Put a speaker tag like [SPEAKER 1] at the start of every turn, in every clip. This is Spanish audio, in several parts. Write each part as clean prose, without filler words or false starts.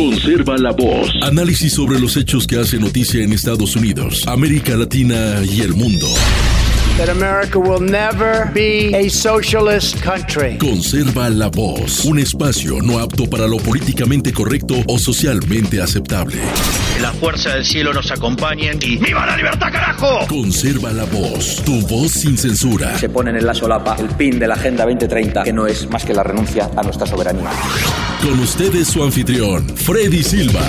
[SPEAKER 1] Conserva la voz. Análisis sobre los hechos que hacen noticia en Estados Unidos, América Latina y el mundo.
[SPEAKER 2] That America will never be a socialist country.
[SPEAKER 1] Conserva la voz. Un espacio no apto para lo políticamente correcto o socialmente aceptable.
[SPEAKER 3] La fuerza del cielo nos acompañe y ¡viva la libertad, carajo!
[SPEAKER 1] Conserva la voz. Tu voz sin censura.
[SPEAKER 4] Se ponen en la solapa el pin de la Agenda 2030, que no es más que la renuncia a nuestra soberanía.
[SPEAKER 1] Con ustedes su anfitrión, Freddy Silva.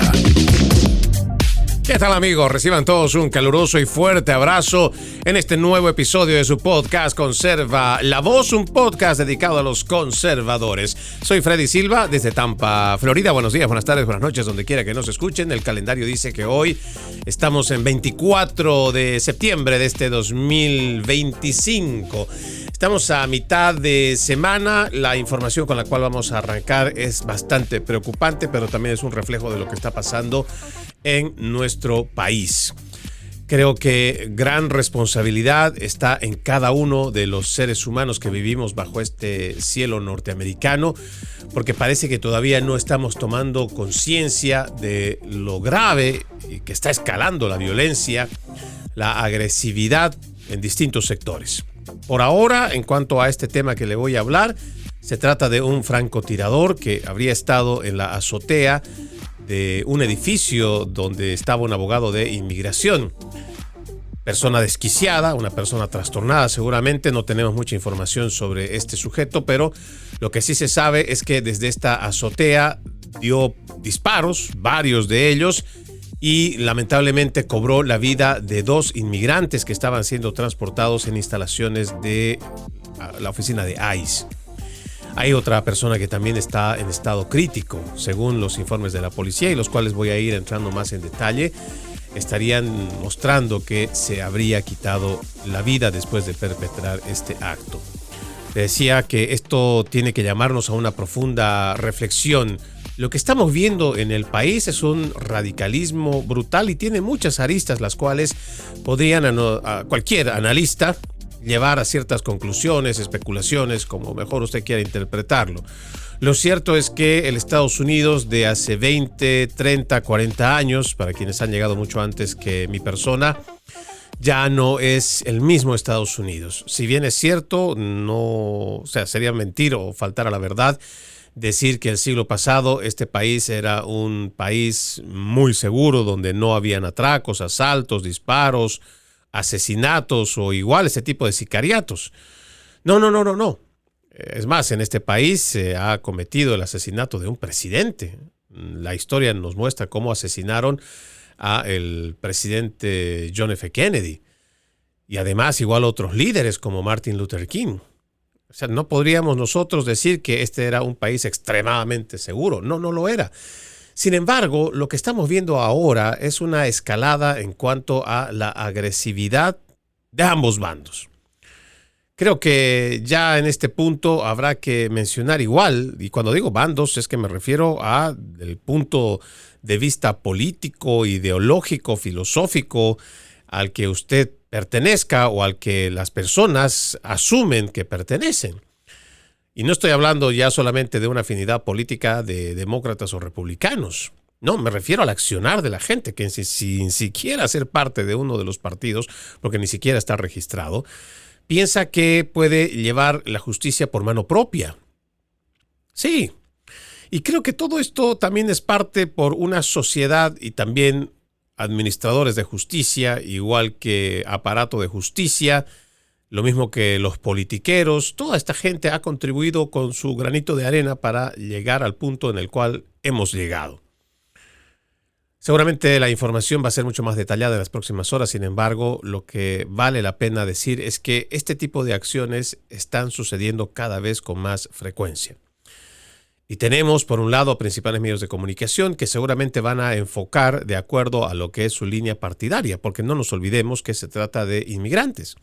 [SPEAKER 5] ¿Qué tal, amigos? Reciban todos un caluroso y fuerte abrazo en este nuevo episodio de su podcast Conserva la Voz, un podcast dedicado a los conservadores. Soy Freddy Silva desde Tampa, Florida. Buenos días, buenas tardes, buenas noches, donde quiera que nos escuchen. El calendario dice que hoy estamos en 24 de septiembre de este 2025. Estamos a mitad de semana. La información con la cual vamos a arrancar es bastante preocupante, pero también es un reflejo de lo que está pasando en nuestro país. Creo que gran responsabilidad está en cada uno de los seres humanos que vivimos bajo este cielo norteamericano, porque parece que todavía no estamos tomando conciencia de lo grave que está escalando la violencia, la agresividad en distintos sectores. Por ahora, en cuanto a este tema que le voy a hablar, se trata de un francotirador que habría estado en la azotea de un edificio donde estaba un abogado de inmigración. Persona desquiciada, una persona trastornada seguramente. No tenemos mucha información sobre este sujeto, pero lo que sí se sabe es que desde esta azotea dio disparos, varios de ellos, y lamentablemente cobró la vida de 2 inmigrantes que estaban siendo transportados en instalaciones de la oficina de ICE. Hay otra persona que también está en estado crítico, según los informes de la policía, y los cuales voy a ir entrando más en detalle. Estarían mostrando que se habría quitado la vida después de perpetrar este acto. Decía que esto tiene que llamarnos a una profunda reflexión. Lo que estamos viendo en el país es un radicalismo brutal y tiene muchas aristas, las cuales podrían a cualquier analista llevar a ciertas conclusiones, especulaciones, como mejor usted quiera interpretarlo. Lo cierto es que el Estados Unidos de hace 20, 30, 40 años, para quienes han llegado mucho antes que mi persona, ya no es el mismo Estados Unidos. Si bien es cierto, sería mentir o faltar a la verdad decir que el siglo pasado este país era un país muy seguro, donde no habían atracos, asaltos, disparos, asesinatos o igual ese tipo de sicariatos. No. Es más, en este país se ha cometido el asesinato de un presidente. La historia nos muestra cómo asesinaron al presidente John F. Kennedy y además igual otros líderes como Martin Luther King. O sea, no podríamos nosotros decir que este era un país extremadamente seguro. No lo era. Sin embargo, lo que estamos viendo ahora es una escalada en cuanto a la agresividad de ambos bandos. Creo que ya en este punto habrá que mencionar igual, y cuando digo bandos es que me refiero a el punto de vista político, ideológico, filosófico al que usted pertenezca o al que las personas asumen que pertenecen. Y no estoy hablando ya solamente de una afinidad política de demócratas o republicanos. No, me refiero al accionar de la gente que sin siquiera ser parte de uno de los partidos, porque ni siquiera está registrado, piensa que puede llevar la justicia por mano propia. Sí, y creo que todo esto también es parte por una sociedad y también administradores de justicia, igual que aparato de justicia, lo mismo que los politiqueros. Toda esta gente ha contribuido con su granito de arena para llegar al punto en el cual hemos llegado. Seguramente la información va a ser mucho más detallada en las próximas horas. Sin embargo, lo que vale la pena decir es que este tipo de acciones están sucediendo cada vez con más frecuencia. Y tenemos, por un lado, principales medios de comunicación que seguramente van a enfocar de acuerdo a lo que es su línea partidaria, porque no nos olvidemos que se trata de inmigrantes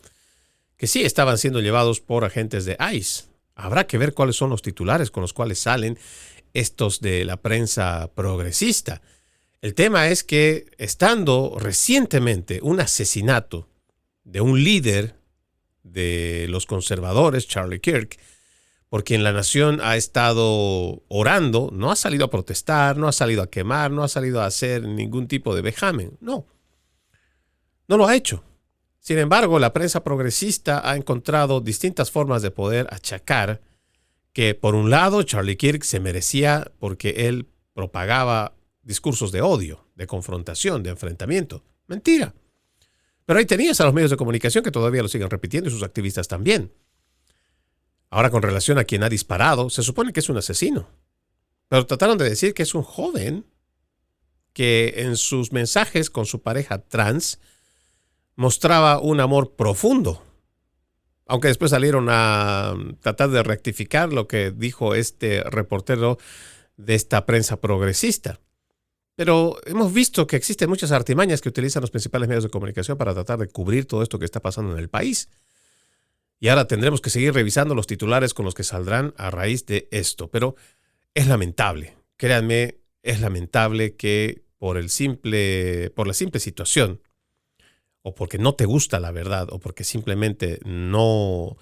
[SPEAKER 5] que sí estaban siendo llevados por agentes de ICE. Habrá que ver cuáles son los titulares con los cuales salen estos de la prensa progresista. El tema es que, estando recientemente un asesinato de un líder de los conservadores, Charlie Kirk, por quien la nación ha estado orando, no ha salido a protestar, no ha salido a quemar, no ha salido a hacer ningún tipo de vejamen. No lo ha hecho. Sin embargo, la prensa progresista ha encontrado distintas formas de poder achacar que, por un lado, Charlie Kirk se merecía porque él propagaba discursos de odio, de confrontación, de enfrentamiento. Mentira. Pero ahí tenías a los medios de comunicación que todavía lo siguen repitiendo y sus activistas también. Ahora, con relación a quien ha disparado, se supone que es un asesino. Pero trataron de decir que es un joven que en sus mensajes con su pareja trans mostraba un amor profundo. Aunque después salieron a tratar de rectificar lo que dijo este reportero de esta prensa progresista. Pero hemos visto que existen muchas artimañas que utilizan los principales medios de comunicación para tratar de cubrir todo esto que está pasando en el país. Y ahora tendremos que seguir revisando los titulares con los que saldrán a raíz de esto. Pero es lamentable, créanme, es lamentable que por la simple situación, o porque no te gusta la verdad, o porque simplemente lo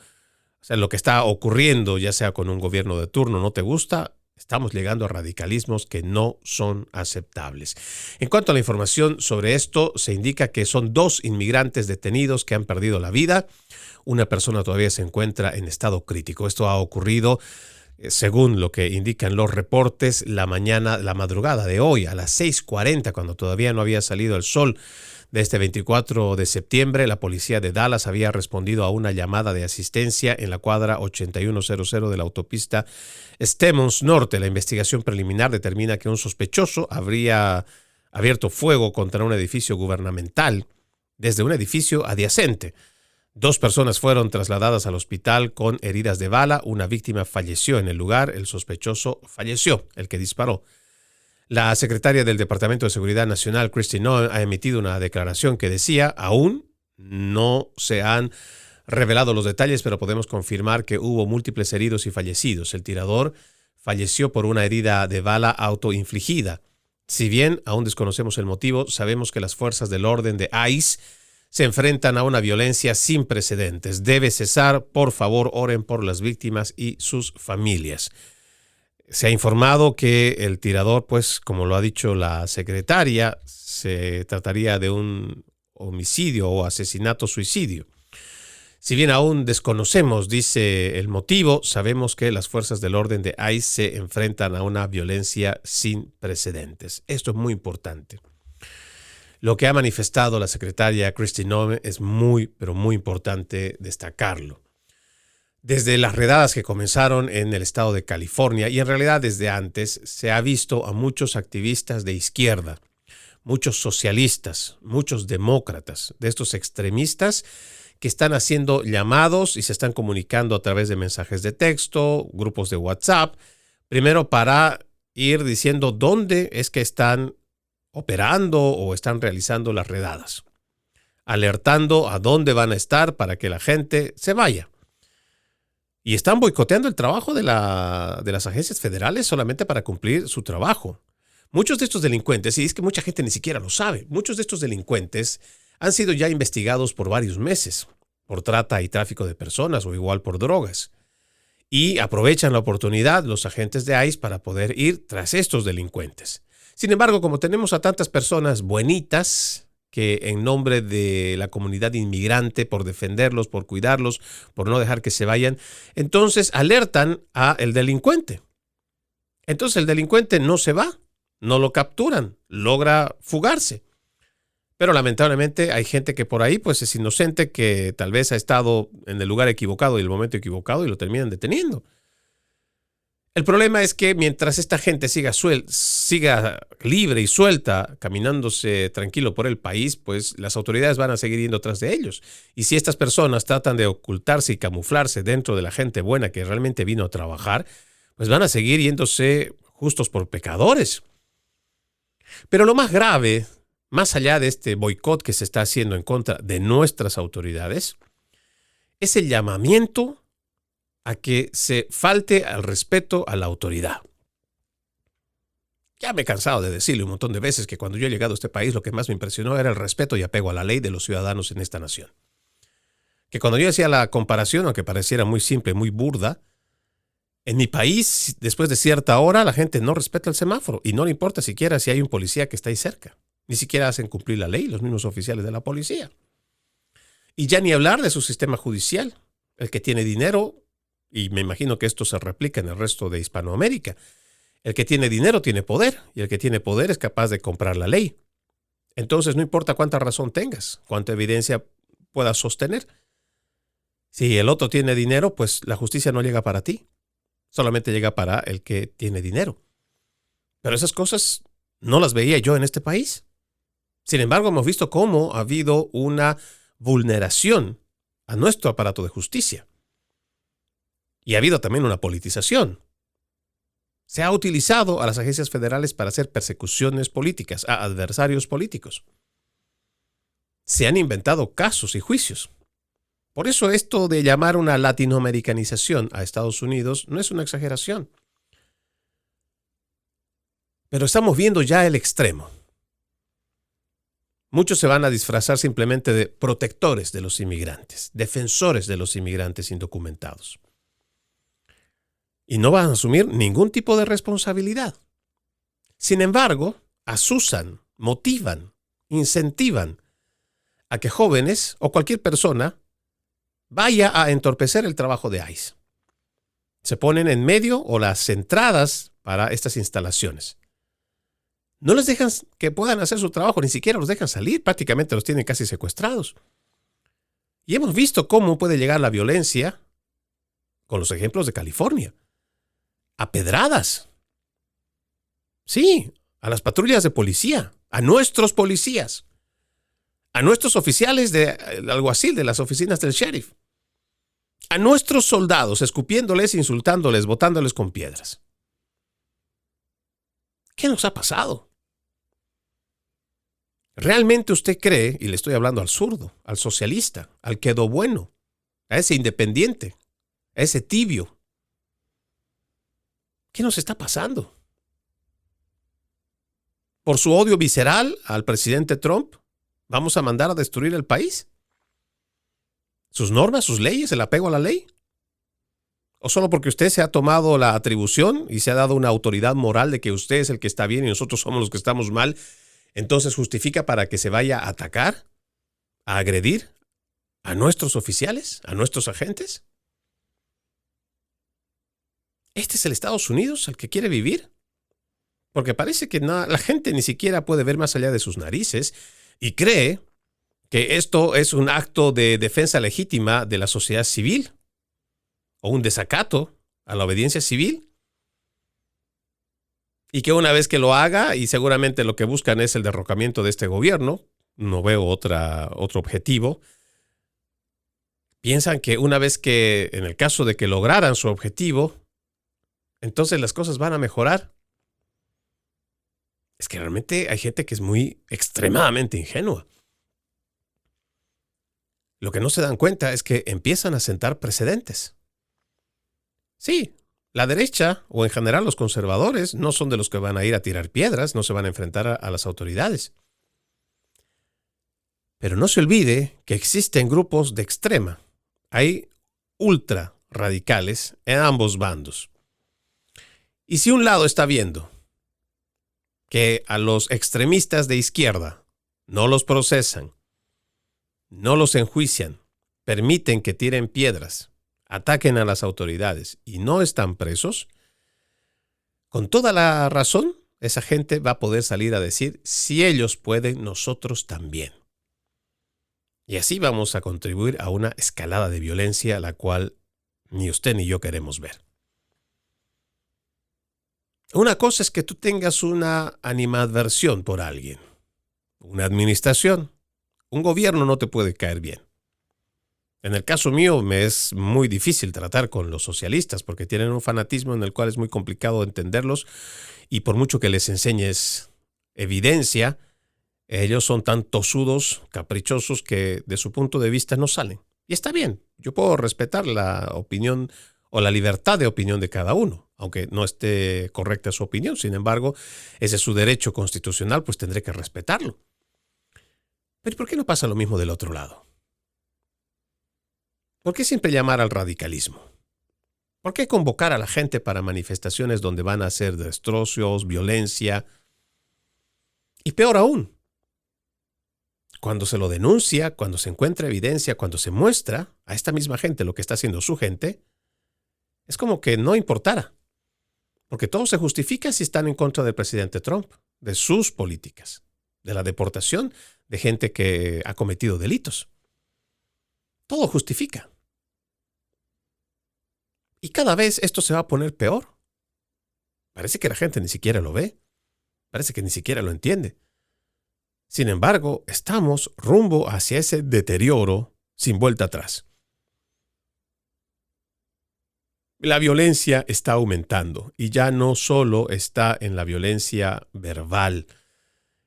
[SPEAKER 5] que está ocurriendo, ya sea con un gobierno de turno, no te gusta, estamos llegando a radicalismos que no son aceptables. En cuanto a la información sobre esto, se indica que son 2 inmigrantes detenidos que han perdido la vida. Una persona todavía se encuentra en estado crítico. Esto ha ocurrido, según lo que indican los reportes, la madrugada de hoy, a las 6:40, cuando todavía no había salido el sol de este 24 de septiembre. La policía de Dallas había respondido a una llamada de asistencia en la cuadra 8100 de la autopista Stemmons Norte. La investigación preliminar determina que un sospechoso habría abierto fuego contra un edificio gubernamental desde un edificio adyacente. 2 personas fueron trasladadas al hospital con heridas de bala. Una víctima falleció en el lugar. El sospechoso falleció, el que disparó. La secretaria del Departamento de Seguridad Nacional, Kristi Noem, ha emitido una declaración que decía: aún no se han revelado los detalles, pero podemos confirmar que hubo múltiples heridos y fallecidos. El tirador falleció por una herida de bala autoinfligida. Si bien aún desconocemos el motivo, sabemos que las fuerzas del orden de ICE se enfrentan a una violencia sin precedentes. Debe cesar. Por favor, oren por las víctimas y sus familias. Se ha informado que el tirador, pues, como lo ha dicho la secretaria, se trataría de un homicidio o asesinato-suicidio. Si bien aún desconocemos, dice, el motivo, sabemos que las fuerzas del orden de ICE se enfrentan a una violencia sin precedentes. Esto es muy importante. Lo que ha manifestado la secretaria Kristi Noem es muy, pero muy importante destacarlo. Desde las redadas que comenzaron en el estado de California, y en realidad desde antes, se ha visto a muchos activistas de izquierda, muchos socialistas, muchos demócratas, de estos extremistas que están haciendo llamados y se están comunicando a través de mensajes de texto, grupos de WhatsApp, primero para ir diciendo dónde es que están operando o están realizando las redadas, alertando a dónde van a estar para que la gente se vaya. Y están boicoteando el trabajo de las agencias federales solamente para cumplir su trabajo. Muchos de estos delincuentes, y es que mucha gente ni siquiera lo sabe, muchos de estos delincuentes han sido ya investigados por varios meses por trata y tráfico de personas o igual por drogas. Y aprovechan la oportunidad los agentes de ICE para poder ir tras estos delincuentes. Sin embargo, como tenemos a tantas personas buenitas que en nombre de la comunidad inmigrante, por defenderlos, por cuidarlos, por no dejar que se vayan, entonces alertan al delincuente. Entonces el delincuente no se va, no lo capturan, logra fugarse. Pero lamentablemente hay gente que por ahí pues es inocente, que tal vez ha estado en el lugar equivocado y el momento equivocado y lo terminan deteniendo. El problema es que mientras esta gente siga libre y suelta, caminándose tranquilo por el país, pues las autoridades van a seguir yendo tras de ellos. Y si estas personas tratan de ocultarse y camuflarse dentro de la gente buena que realmente vino a trabajar, pues van a seguir yéndose justos por pecadores. Pero lo más grave, más allá de este boicot que se está haciendo en contra de nuestras autoridades, es el llamamiento a que se falte al respeto a la autoridad. Ya me he cansado de decirle un montón de veces que cuando yo he llegado a este país lo que más me impresionó era el respeto y apego a la ley de los ciudadanos en esta nación. Que cuando yo hacía la comparación, aunque pareciera muy simple, muy burda, En mi país, después de cierta hora, la gente no respeta el semáforo y no le importa siquiera si hay un policía que está ahí cerca. Ni siquiera hacen cumplir la ley los mismos oficiales de la policía. Y ya ni hablar de su sistema judicial. El que tiene dinero, y me imagino que esto se replica en el resto de Hispanoamérica, el que tiene dinero tiene poder, y el que tiene poder es capaz de comprar la ley. Entonces no importa cuánta razón tengas, cuánta evidencia puedas sostener. Si el otro tiene dinero, pues la justicia no llega para ti. Solamente llega para el que tiene dinero. Pero esas cosas no las veía yo en este país. Sin embargo, hemos visto cómo ha habido una vulneración a nuestro aparato de justicia. Y ha habido también una politización. Se ha utilizado a las agencias federales para hacer persecuciones políticas a adversarios políticos. Se han inventado casos y juicios. Por eso esto de llamar una latinoamericanización a Estados Unidos no es una exageración. Pero estamos viendo ya el extremo. Muchos se van a disfrazar simplemente de protectores de los inmigrantes, defensores de los inmigrantes indocumentados. Y no van a asumir ningún tipo de responsabilidad. Sin embargo, asusan, motivan, incentivan a que jóvenes o cualquier persona vaya a entorpecer el trabajo de ICE. Se ponen en medio o las entradas para estas instalaciones. No les dejan que puedan hacer su trabajo, ni siquiera los dejan salir, prácticamente los tienen casi secuestrados. Y hemos visto cómo puede llegar la violencia con los ejemplos de California. A pedradas. Sí, a las patrullas de policía, a nuestros policías, a nuestros oficiales del alguacil de las oficinas del sheriff, a nuestros soldados escupiéndoles, insultándoles, botándoles con piedras. ¿Qué nos ha pasado? ¿Realmente usted cree, y le estoy hablando al zurdo, al socialista, al quedo bueno, a ese independiente, a ese tibio? ¿Qué nos está pasando? ¿Por su odio visceral al presidente Trump vamos a mandar a destruir el país? ¿Sus normas, sus leyes, el apego a la ley? ¿O solo porque usted se ha tomado la atribución y se ha dado una autoridad moral de que usted es el que está bien y nosotros somos los que estamos mal, entonces justifica para que se vaya a atacar, a agredir a nuestros oficiales, a nuestros agentes? ¿Este es el Estados Unidos al que quiere vivir? Porque parece que la gente ni siquiera puede ver más allá de sus narices y cree que esto es un acto de defensa legítima de la sociedad civil o un desacato a la obediencia civil. Y que una vez que lo haga, y seguramente lo que buscan es el derrocamiento de este gobierno, no veo otro objetivo, piensan que una vez que, en el caso de que lograran su objetivo, entonces las cosas van a mejorar. Es que realmente hay gente que es muy extremadamente ingenua. Lo que no se dan cuenta es que empiezan a sentar precedentes. Sí, la derecha, o en general los conservadores, no son de los que van a ir a tirar piedras, no se van a enfrentar a las autoridades. Pero no se olvide que existen grupos de extrema. Hay ultra radicales en ambos bandos. Y si un lado está viendo que a los extremistas de izquierda no los procesan, no los enjuician, permiten que tiren piedras, ataquen a las autoridades y no están presos, con toda la razón, esa gente va a poder salir a decir, si ellos pueden, nosotros también. Y así vamos a contribuir a una escalada de violencia, la cual ni usted ni yo queremos ver. Una cosa es que tú tengas una animadversión por alguien, una administración, un gobierno no te puede caer bien. En el caso mío me es muy difícil tratar con los socialistas porque tienen un fanatismo en el cual es muy complicado entenderlos y por mucho que les enseñes evidencia, ellos son tan tosudos, caprichosos que de su punto de vista no salen. Y está bien, yo puedo respetar la opinión o la libertad de opinión de cada uno, aunque no esté correcta su opinión. Sin embargo, ese es su derecho constitucional, pues tendré que respetarlo. Pero ¿por qué no pasa lo mismo del otro lado? ¿Por qué siempre llamar al radicalismo? ¿Por qué convocar a la gente para manifestaciones donde van a hacer destrozos, violencia? Y peor aún, cuando se lo denuncia, cuando se encuentra evidencia, cuando se muestra a esta misma gente lo que está haciendo su gente, es como que no importara. Porque todo se justifica si están en contra del presidente Trump, de sus políticas, de la deportación de gente que ha cometido delitos. Todo justifica. Y cada vez esto se va a poner peor. Parece que la gente ni siquiera lo ve. Parece que ni siquiera lo entiende. Sin embargo, estamos rumbo hacia ese deterioro sin vuelta atrás. La violencia está aumentando y ya no solo está en la violencia verbal,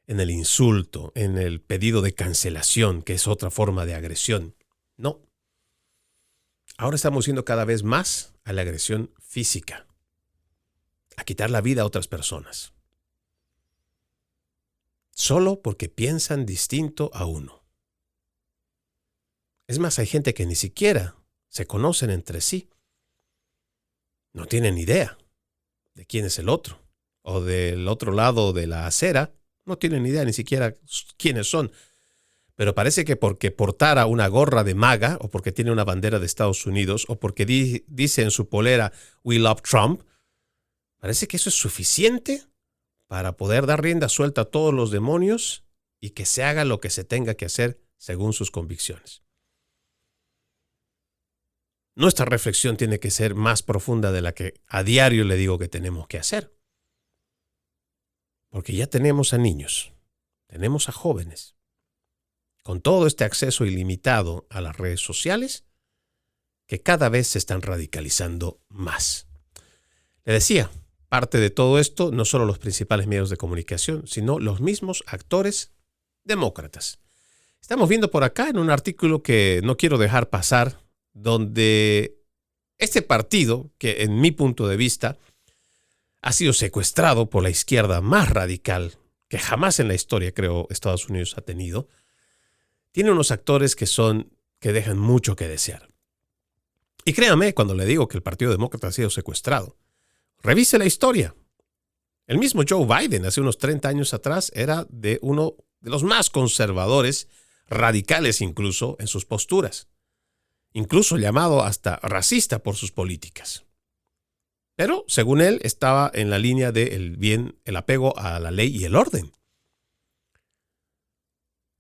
[SPEAKER 5] en el insulto, en el pedido de cancelación, que es otra forma de agresión. No. Ahora estamos yendo cada vez más a la agresión física, a quitar la vida a otras personas, solo porque piensan distinto a uno. Es más, hay gente que ni siquiera se conocen entre sí. No tienen idea de quién es el otro, o del otro lado de la acera, no tienen idea ni siquiera quiénes son. Pero parece que porque portara una gorra de MAGA, o porque tiene una bandera de Estados Unidos, o porque dice en su polera "We love Trump", parece que eso es suficiente para poder dar rienda suelta a todos los demonios y que se haga lo que se tenga que hacer según sus convicciones. Nuestra reflexión tiene que ser más profunda de la que a diario le digo que tenemos que hacer. Porque ya tenemos a niños, tenemos a jóvenes, con todo este acceso ilimitado a las redes sociales, que cada vez se están radicalizando más. Le decía, parte de todo esto, no solo los principales medios de comunicación, sino los mismos actores demócratas. Estamos viendo por acá en un artículo que no quiero dejar pasar, donde este partido, que en mi punto de vista ha sido secuestrado por la izquierda más radical que jamás en la historia, creo, Estados Unidos ha tenido, tiene unos actores que dejan mucho que desear. Y créame cuando le digo que el Partido Demócrata ha sido secuestrado. Revise la historia. El mismo Joe Biden, hace unos 30 años atrás, era de uno de los más conservadores, radicales incluso, en sus posturas. Incluso llamado hasta racista por sus políticas. Pero, según él, estaba en la línea del bien, el apego a la ley y el orden.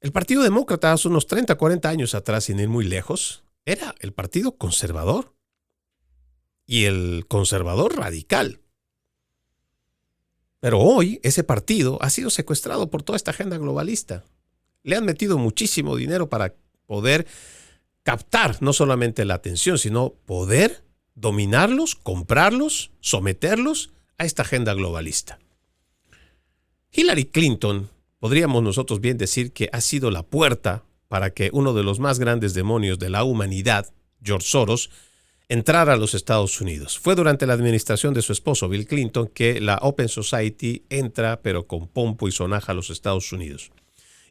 [SPEAKER 5] El Partido Demócrata hace unos 30, 40 años atrás, sin ir muy lejos, era el partido conservador. Y el conservador radical. Pero hoy ese partido ha sido secuestrado por toda esta agenda globalista. Le han metido muchísimo dinero para poder captar no solamente la atención, sino poder dominarlos, comprarlos, someterlos a esta agenda globalista. Hillary Clinton, podríamos nosotros bien decir que ha sido la puerta para que uno de los más grandes demonios de la humanidad, George Soros, entrara a los Estados Unidos. Fue durante la administración de su esposo, Bill Clinton, que la Open Society entra, pero con pompo y sonaja, a los Estados Unidos.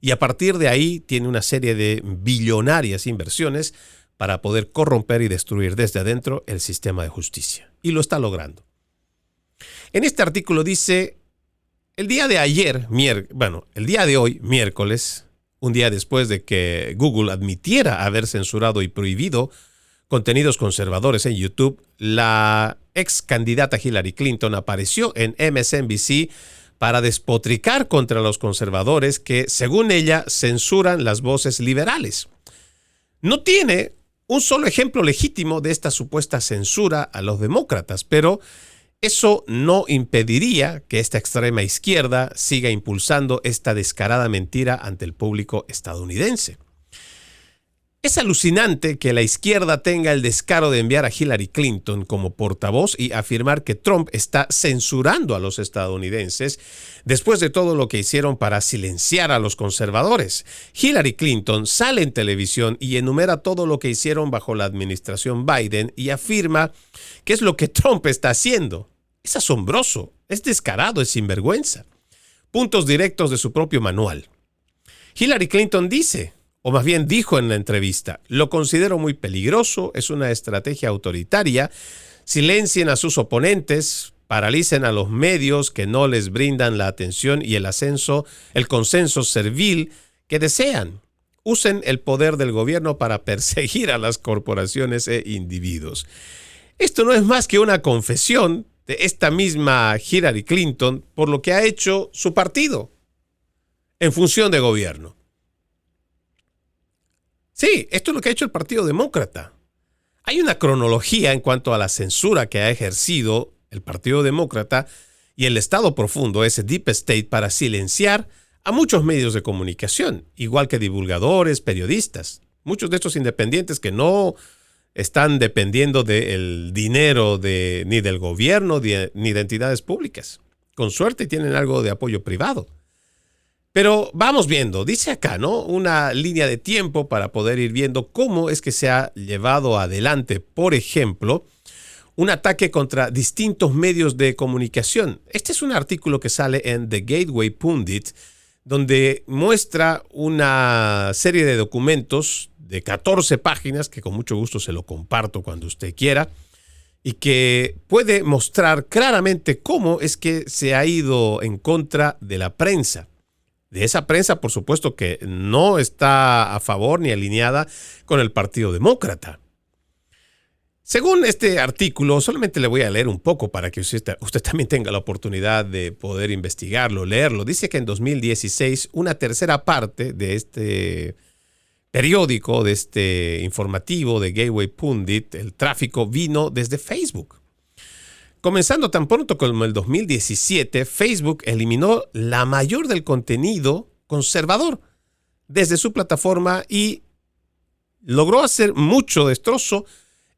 [SPEAKER 5] Y a partir de ahí tiene una serie de billonarias inversiones para poder corromper y destruir desde adentro el sistema de justicia. Y lo está logrando. En este artículo dice, el día de hoy, miércoles, un día después de que Google admitiera haber censurado y prohibido contenidos conservadores en YouTube, la ex candidata Hillary Clinton apareció en MSNBC para despotricar contra los conservadores que, según ella, censuran las voces liberales. No tiene un solo ejemplo legítimo de esta supuesta censura a los demócratas, pero eso no impediría que esta extrema izquierda siga impulsando esta descarada mentira ante el público estadounidense. Es alucinante que la izquierda tenga el descaro de enviar a Hillary Clinton como portavoz y afirmar que Trump está censurando a los estadounidenses después de todo lo que hicieron para silenciar a los conservadores. Hillary Clinton sale en televisión y enumera todo lo que hicieron bajo la administración Biden y afirma que es lo que Trump está haciendo. Es asombroso, es descarado, es sinvergüenza. Puntos directos de su propio manual. Hillary Clinton dice, o más bien dijo en la entrevista, lo considero muy peligroso, es una estrategia autoritaria, silencien a sus oponentes, paralicen a los medios que no les brindan la atención y el consenso servil que desean. Usen el poder del gobierno para perseguir a las corporaciones e individuos. Esto no es más que una confesión de esta misma Hillary Clinton por lo que ha hecho su partido en función de gobierno. Sí, esto es lo que ha hecho el Partido Demócrata. Hay una cronología en cuanto a la censura que ha ejercido el Partido Demócrata y el Estado profundo, ese Deep State, para silenciar a muchos medios de comunicación, igual que divulgadores, periodistas. Muchos de estos independientes que no están dependiendo del dinero ni del gobierno ni de entidades públicas. Con suerte tienen algo de apoyo privado. Pero vamos viendo, dice acá, ¿no? Una línea de tiempo para poder ir viendo cómo es que se ha llevado adelante, por ejemplo, un ataque contra distintos medios de comunicación. Este es un artículo que sale en The Gateway Pundit, donde muestra una serie de documentos de 14 páginas, que con mucho gusto se lo comparto cuando usted quiera, y que puede mostrar claramente cómo es que se ha ido en contra de la prensa. De esa prensa, por supuesto, que no está a favor ni alineada con el Partido Demócrata. Según este artículo, solamente le voy a leer un poco para que usted también tenga la oportunidad de poder investigarlo, leerlo. Dice que en 2016, una tercera parte de este periódico, de este informativo de Gateway Pundit, el tráfico vino desde Facebook. Comenzando tan pronto como el 2017, Facebook eliminó la mayor del contenido conservador desde su plataforma y logró hacer mucho destrozo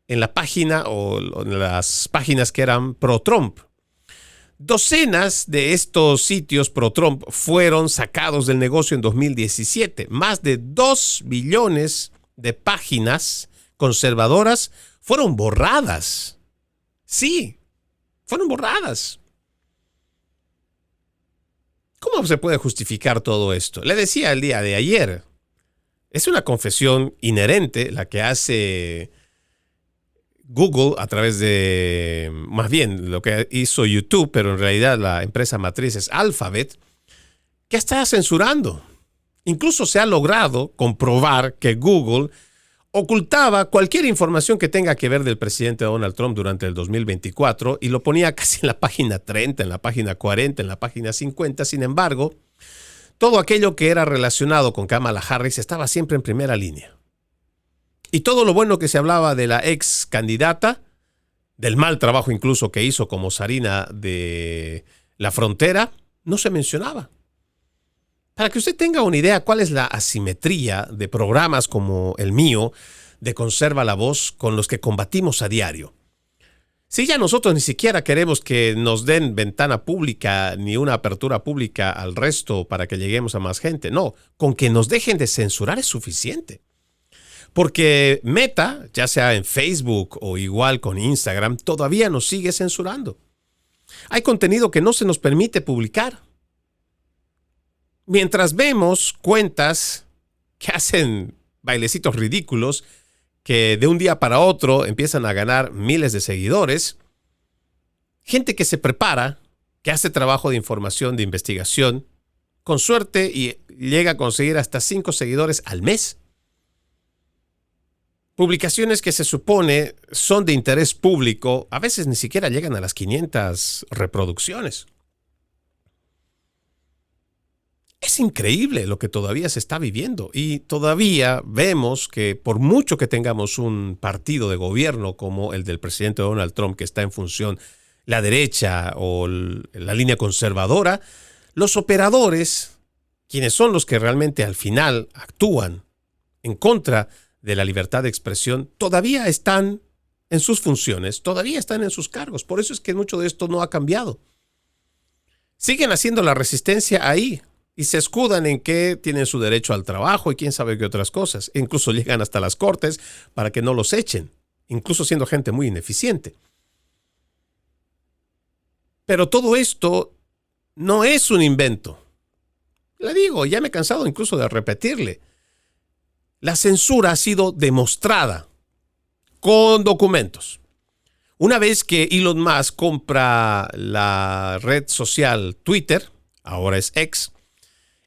[SPEAKER 5] en la página o en las páginas que eran pro-Trump. Docenas de estos sitios pro-Trump fueron sacados del negocio en 2017. Más de 2 billones de páginas conservadoras fueron borradas. Sí, fueron borradas. ¿Cómo se puede justificar todo esto? Le decía el día de ayer, es una confesión inherente la que hace Google a través de, más bien, lo que hizo YouTube, pero en realidad la empresa matriz es Alphabet, que está censurando. Incluso se ha logrado comprobar que Google ocultaba cualquier información que tenga que ver del presidente Donald Trump durante el 2024 y lo ponía casi en la página 30, en la página 40, en la página 50. Sin embargo, todo aquello que era relacionado con Kamala Harris estaba siempre en primera línea. Y todo lo bueno que se hablaba de la ex candidata, del mal trabajo incluso que hizo como zarina de la frontera, no se mencionaba. Para que usted tenga una idea cuál es la asimetría de programas como el mío, de Conserva la Voz, con los que combatimos a diario. Si ya nosotros ni siquiera queremos que nos den ventana pública ni una apertura pública al resto para que lleguemos a más gente, no, con que nos dejen de censurar es suficiente. Porque Meta, ya sea en Facebook o igual con Instagram, todavía nos sigue censurando. Hay contenido que no se nos permite publicar. Mientras vemos cuentas que hacen bailecitos ridículos, que de un día para otro empiezan a ganar miles de seguidores, gente que se prepara, que hace trabajo de información, de investigación, con suerte y llega a conseguir hasta 5 seguidores al mes. Publicaciones que se supone son de interés público, a veces ni siquiera llegan a las 500 reproducciones. Es increíble lo que todavía se está viviendo y todavía vemos que por mucho que tengamos un partido de gobierno como el del presidente Donald Trump que está en función la derecha o la línea conservadora, los operadores, quienes son los que realmente al final actúan en contra de la libertad de expresión, todavía están en sus funciones, todavía están en sus cargos. Por eso es que mucho de esto no ha cambiado. Siguen haciendo la resistencia ahí. Y se escudan en que tienen su derecho al trabajo y quién sabe qué otras cosas. Incluso llegan hasta las cortes para que no los echen, incluso siendo gente muy ineficiente. Pero todo esto no es un invento. Le digo, ya me he cansado incluso de repetirle. La censura ha sido demostrada con documentos. Una vez que Elon Musk compra la red social Twitter, ahora es X,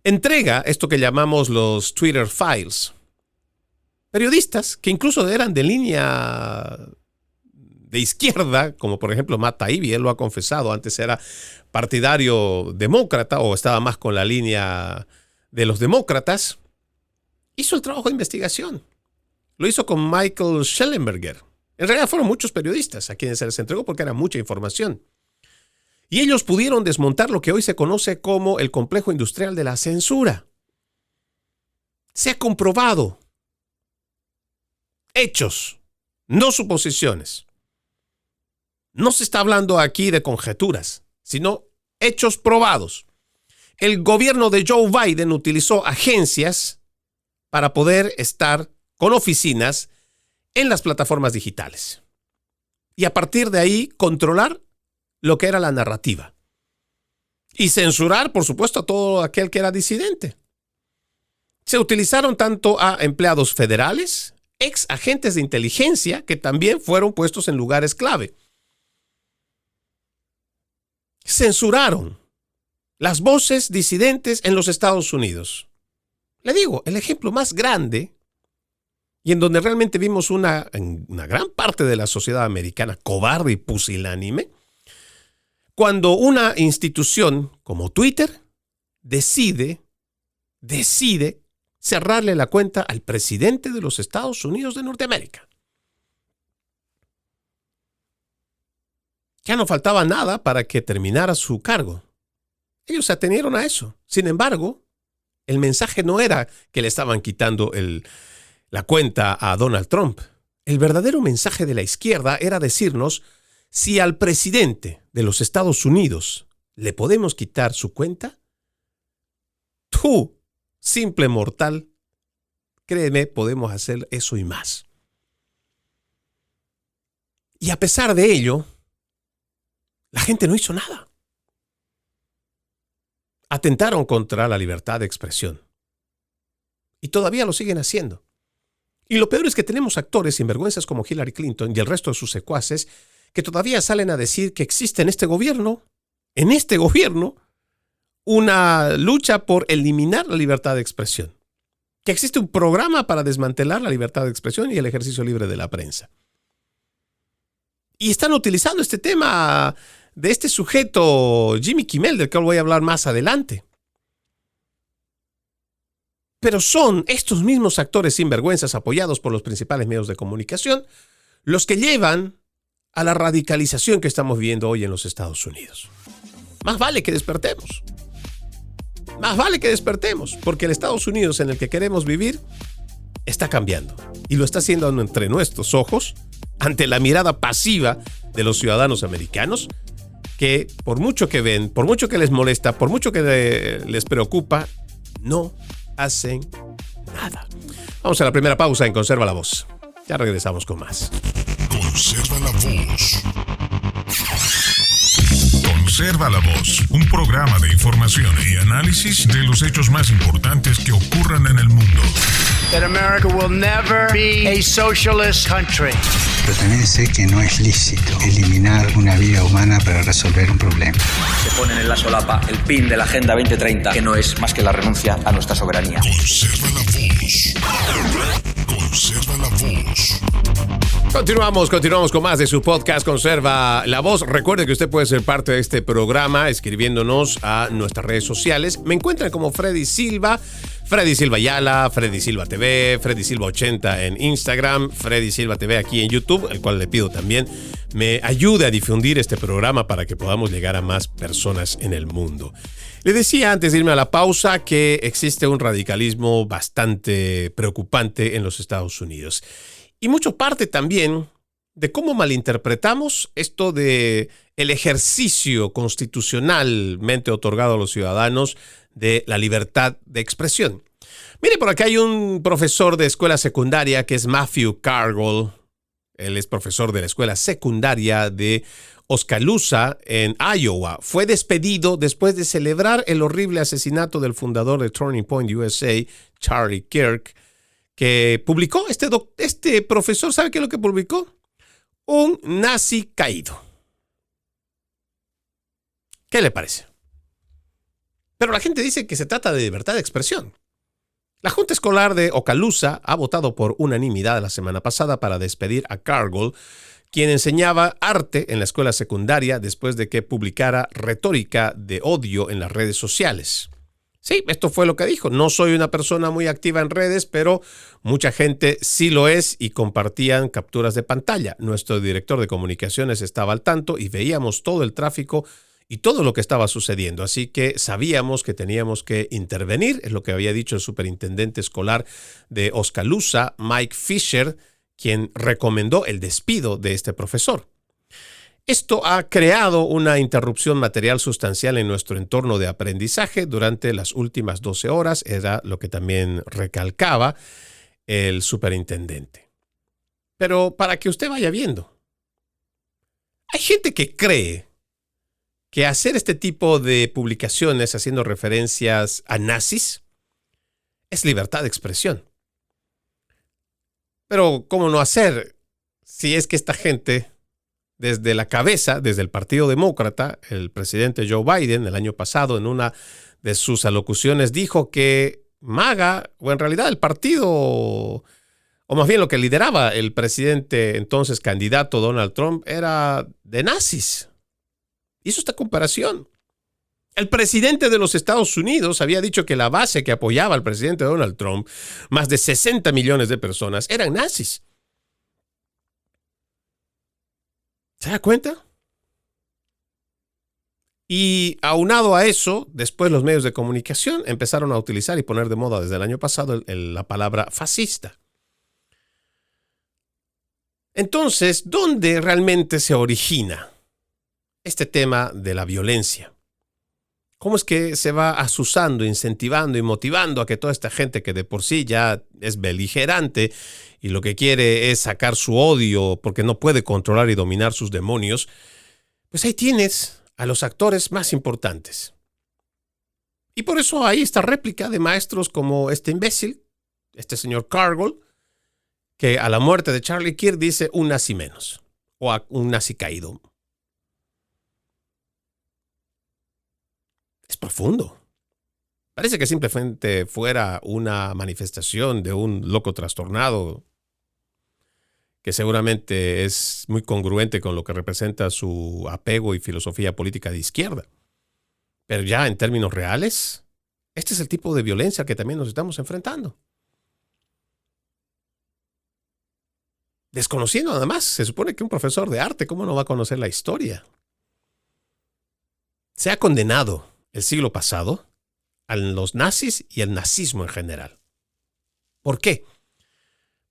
[SPEAKER 5] entrega esto que llamamos los Twitter Files. Periodistas que incluso eran de línea de izquierda, como por ejemplo Matt Taibbi, él lo ha confesado, antes era partidario demócrata o estaba más con la línea de los demócratas, hizo el trabajo de investigación. Lo hizo con Michael Shellenberger. En realidad fueron muchos periodistas a quienes se les entregó porque era mucha información. Y ellos pudieron desmontar lo que hoy se conoce como el complejo industrial de la censura. Se ha comprobado. Hechos, no suposiciones. No se está hablando aquí de conjeturas, sino hechos probados. El gobierno de Joe Biden utilizó agencias para poder estar con oficinas en las plataformas digitales. Y a partir de ahí controlar lo que era la narrativa. Y censurar, por supuesto, a todo aquel que era disidente. Se utilizaron tanto a empleados federales, ex agentes de inteligencia, que también fueron puestos en lugares clave. Censuraron las voces disidentes en los Estados Unidos. Le digo, el ejemplo más grande y en donde realmente vimos una gran parte de la sociedad americana cobarde y pusilánime, cuando una institución como Twitter decide cerrarle la cuenta al presidente de los Estados Unidos de Norteamérica. Ya no faltaba nada para que terminara su cargo. Ellos se atenieron a eso. Sin embargo, el mensaje no era que le estaban quitando la cuenta a Donald Trump. El verdadero mensaje de la izquierda era decirnos, si al presidente de los Estados Unidos le podemos quitar su cuenta, tú, simple mortal, créeme, podemos hacer eso y más. Y a pesar de ello, la gente no hizo nada. Atentaron contra la libertad de expresión. Y todavía lo siguen haciendo. Y lo peor es que tenemos actores sinvergüenzas como Hillary Clinton y el resto de sus secuaces que todavía salen a decir que existe en este gobierno, una lucha por eliminar la libertad de expresión. Que existe un programa para desmantelar la libertad de expresión y el ejercicio libre de la prensa. Y están utilizando este tema de este sujeto, Jimmy Kimmel, del que voy a hablar más adelante. Pero son estos mismos actores sinvergüenzas apoyados por los principales medios de comunicación los que llevan a la radicalización que estamos viviendo hoy en los Estados Unidos. Más vale que despertemos. Más vale que despertemos, porque el Estados Unidos en el que queremos vivir está cambiando. Y lo está haciendo entre nuestros ojos, ante la mirada pasiva de los ciudadanos americanos, que por mucho que ven, por mucho que les molesta, por mucho que les preocupa, no hacen nada. Vamos a la primera pausa en Conserva la Voz. Ya regresamos con más.
[SPEAKER 6] Conserva la Voz. Conserva la Voz, un programa de información y análisis de los hechos más importantes que ocurran en el mundo.
[SPEAKER 2] That America will never be a socialist country.
[SPEAKER 7] Pero también sé que no es lícito eliminar una vida humana para resolver un problema.
[SPEAKER 4] Se ponen en la solapa el pin de la Agenda 2030, que no es más que la renuncia a nuestra soberanía.
[SPEAKER 6] Conserva la Voz. Conserva la Voz.
[SPEAKER 5] Continuamos con más de su podcast Conserva la Voz. Recuerde que usted puede ser parte de este programa escribiéndonos a nuestras redes sociales. Me encuentran como Freddy Silva, Freddy Silva Ayala, Freddy Silva TV, Freddy Silva 80 en Instagram, Freddy Silva TV aquí en YouTube, al cual le pido también me ayude a difundir este programa para que podamos llegar a más personas en el mundo. Le decía antes de irme a la pausa que existe un radicalismo bastante preocupante en los Estados Unidos. Y mucho parte también de cómo malinterpretamos esto de el ejercicio constitucionalmente otorgado a los ciudadanos de la libertad de expresión. Mire, por acá hay un profesor de escuela secundaria que es Matthew Carroll. Él es profesor de la escuela secundaria de Oskaloosa en Iowa. Fue despedido después de celebrar el horrible asesinato del fundador de Turning Point USA, Charlie Kirk, que publicó este profesor. ¿Sabe qué es lo que publicó? un nazi caído. ¿Qué le parece? Pero la gente dice que se trata de libertad de expresión. La Junta Escolar de Okaloosa ha votado por unanimidad la semana pasada para despedir a Cargill, quien enseñaba arte en la escuela secundaria después de que publicara retórica de odio en las redes sociales. Sí, esto fue lo que dijo. No soy una persona muy activa en redes, pero mucha gente sí lo es y compartían capturas de pantalla. Nuestro director de comunicaciones estaba al tanto y veíamos todo el tráfico y todo lo que estaba sucediendo. Así que sabíamos que teníamos que intervenir, es lo que había dicho el superintendente escolar de Oskaloosa, Mike Fisher, quien recomendó el despido de este profesor. Esto ha creado una interrupción material sustancial en nuestro entorno de aprendizaje durante las últimas 12 horas, era lo que también recalcaba el superintendente. Pero para que usted vaya viendo, hay gente que cree que hacer este tipo de publicaciones haciendo referencias a nazis es libertad de expresión. Pero ¿cómo no hacer si es que esta gente, desde la cabeza, desde el Partido Demócrata, el presidente Joe Biden, el año pasado, en una de sus alocuciones, dijo que MAGA, o en realidad el partido, o más bien lo que lideraba el presidente entonces candidato Donald Trump, era de nazis? Hizo esta comparación. El presidente de los Estados Unidos había dicho que la base que apoyaba al presidente Donald Trump, más de 60 millones de personas, eran nazis. ¿Se da cuenta? Y aunado a eso, después los medios de comunicación empezaron a utilizar y poner de moda desde el año pasado la palabra fascista. Entonces, ¿dónde realmente se origina este tema de la violencia? ¿Cómo es que se va azuzando, incentivando y motivando a que toda esta gente que de por sí ya es beligerante y lo que quiere es sacar su odio porque no puede controlar y dominar sus demonios? Pues ahí tienes a los actores más importantes. Y por eso hay esta réplica de maestros como este imbécil, este señor Cargill, que a la muerte de Charlie Kirk dice un nazi menos o un nazi caído. Es profundo. Parece que simplemente fuera una manifestación de un loco trastornado que seguramente es muy congruente con lo que representa su apego y filosofía política de izquierda. Pero ya en términos reales, este es el tipo de violencia al que también nos estamos enfrentando. Desconociendo además, se supone que un profesor de arte, ¿cómo no va a conocer la historia? Se ha condenado el siglo pasado a los nazis y al nazismo en general. ¿Por qué?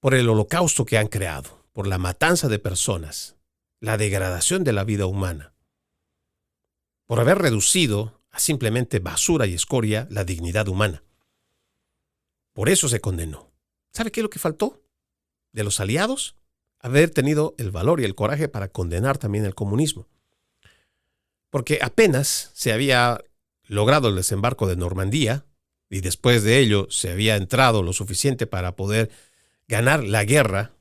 [SPEAKER 5] Por el holocausto que han creado, por la matanza de personas, la degradación de la vida humana, por haber reducido a simplemente basura y escoria la dignidad humana. Por eso se condenó. ¿Sabe qué es lo que faltó de los aliados? Haber tenido el valor y el coraje para condenar también el comunismo. Porque apenas se había logrado el desembarco de Normandía y después de ello se había entrado lo suficiente para poder ganar la guerra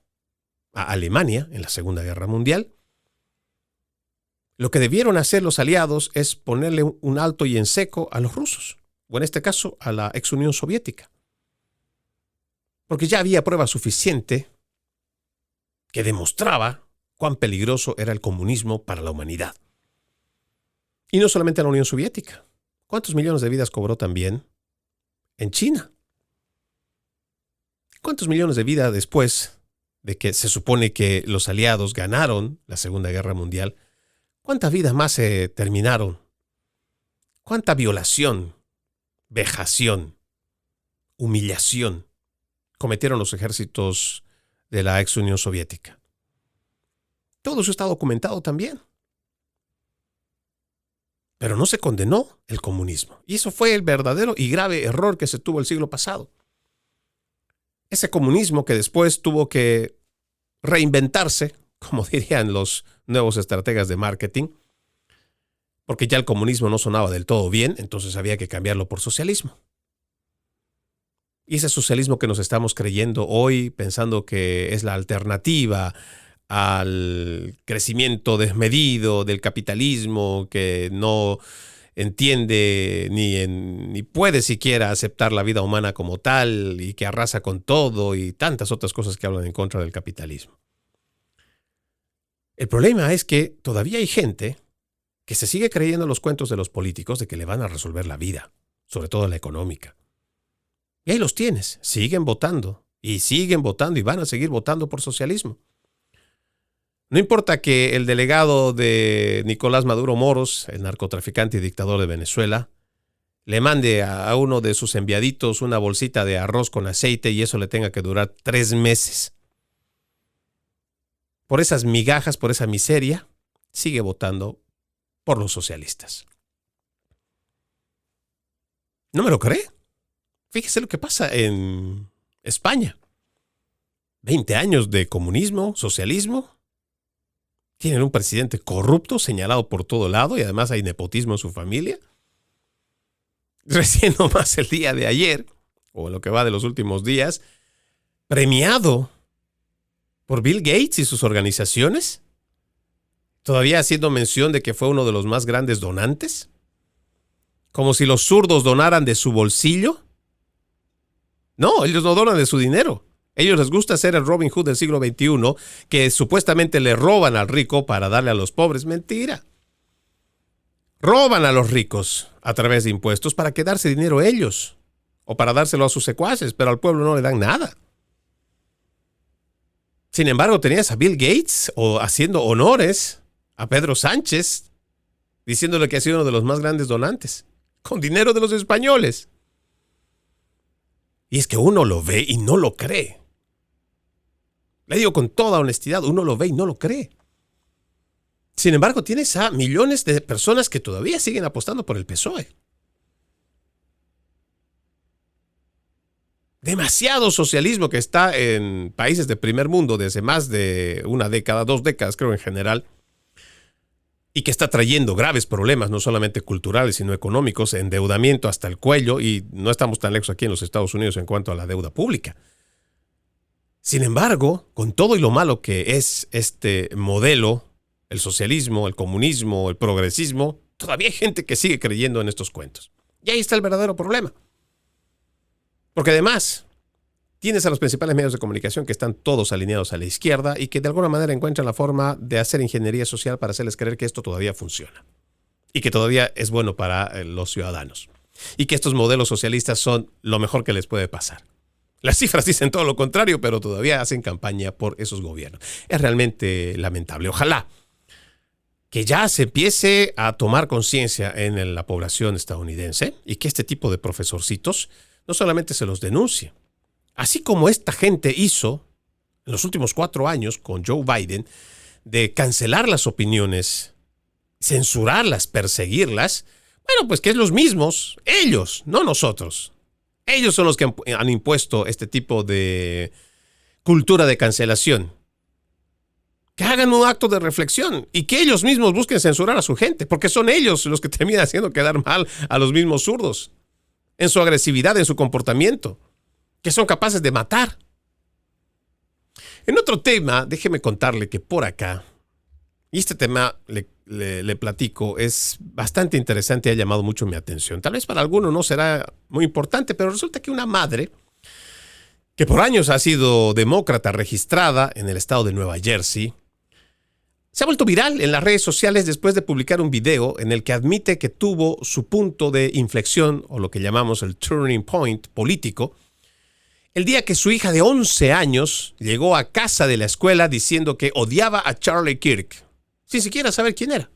[SPEAKER 5] a Alemania en la Segunda Guerra Mundial, lo que debieron hacer los aliados es ponerle un alto y en seco a los rusos, o en este caso a la ex Unión Soviética. Porque ya había prueba suficiente que demostraba cuán peligroso era el comunismo para la humanidad. Y no solamente la Unión Soviética. ¿Cuántos millones de vidas cobró también en China? ¿Cuántos millones de vidas después de que se supone que los aliados ganaron la Segunda Guerra Mundial? ¿Cuántas vidas más se terminaron? ¿Cuánta violación, vejación, humillación cometieron los ejércitos de la ex Unión Soviética? Todo eso está documentado también. Pero no se condenó el comunismo. Y eso fue el verdadero y grave error que se tuvo el siglo pasado. Ese comunismo que después tuvo que reinventarse, como dirían los nuevos estrategas de marketing, porque ya el comunismo no sonaba del todo bien, entonces había que cambiarlo por socialismo. Y ese socialismo que nos estamos creyendo hoy, pensando que es la alternativa al crecimiento desmedido del capitalismo que no entiende ni puede siquiera aceptar la vida humana como tal y que arrasa con todo y tantas otras cosas que hablan en contra del capitalismo. El problema es que todavía hay gente que se sigue creyendo los cuentos de los políticos de que le van a resolver la vida, sobre todo la económica. Y ahí los tienes, siguen votando y van a seguir votando por socialismo. No importa que el delegado de Nicolás Maduro Moros, el narcotraficante y dictador de Venezuela, le mande a uno de sus enviaditos una bolsita de arroz con aceite y eso le tenga que durar 3 meses. Por esas migajas, por esa miseria, sigue votando por los socialistas. ¿No me lo cree? Fíjese lo que pasa en España. 20 años de comunismo, socialismo. Tienen un presidente corrupto, señalado por todo lado, y además hay nepotismo en su familia. Recién nomás el día de ayer, o lo que va de los últimos días, premiado por Bill Gates y sus organizaciones, todavía haciendo mención de que fue uno de los más grandes donantes, como si los zurdos donaran de su bolsillo. No, ellos no donan de su dinero. Ellos les gusta ser el Robin Hood del siglo XXI, que supuestamente le roban al rico para darle a los pobres. Mentira. Roban a los ricos a través de impuestos para quedarse dinero ellos, o para dárselo a sus secuaces, pero al pueblo no le dan nada. Sin embargo, tenías a Bill Gates haciendo honores a Pedro Sánchez, diciéndole que ha sido uno de los más grandes donantes, con dinero de los españoles. Y es que uno lo ve y no lo cree. Le digo con toda honestidad, uno lo ve y no lo cree. Sin embargo, tienes a millones de personas que todavía siguen apostando por el PSOE. Demasiado socialismo que está en países de primer mundo desde más de una década, 2 décadas creo en general, y que está trayendo graves problemas, no solamente culturales, sino económicos, endeudamiento hasta el cuello, y no estamos tan lejos aquí en los Estados Unidos en cuanto a la deuda pública. Sin embargo, con todo y lo malo que es este modelo, el socialismo, el comunismo, el progresismo, todavía hay gente que sigue creyendo en estos cuentos. Y ahí está el verdadero problema. Porque además, tienes a los principales medios de comunicación que están todos alineados a la izquierda y que de alguna manera encuentran la forma de hacer ingeniería social para hacerles creer que esto todavía funciona y que todavía es bueno para los ciudadanos y que estos modelos socialistas son lo mejor que les puede pasar. Las cifras dicen todo lo contrario, pero todavía hacen campaña por esos gobiernos. Es realmente lamentable. Ojalá que ya se empiece a tomar conciencia en la población estadounidense y que este tipo de profesorcitos no solamente se los denuncie, así como esta gente hizo en los últimos 4 años con Joe Biden, de cancelar las opiniones, censurarlas, perseguirlas. Bueno, pues que es los mismos, ellos, no nosotros. Ellos son los que han impuesto este tipo de cultura de cancelación. Que hagan un acto de reflexión y que ellos mismos busquen censurar a su gente, porque son ellos los que terminan haciendo quedar mal a los mismos zurdos en su agresividad, en su comportamiento, que son capaces de matar. En otro tema, déjeme contarle que por acá, y este tema le platico, es bastante interesante y ha llamado mucho mi atención. Tal vez para algunos no será muy importante, pero resulta que una madre que por años ha sido demócrata registrada en el estado de Nueva Jersey, se ha vuelto viral en las redes sociales después de publicar un video en el que admite que tuvo su punto de inflexión, o lo que llamamos el turning point político, el día que su hija de 11 años llegó a casa de la escuela diciendo que odiaba a Charlie Kirk, sin siquiera saber quién era.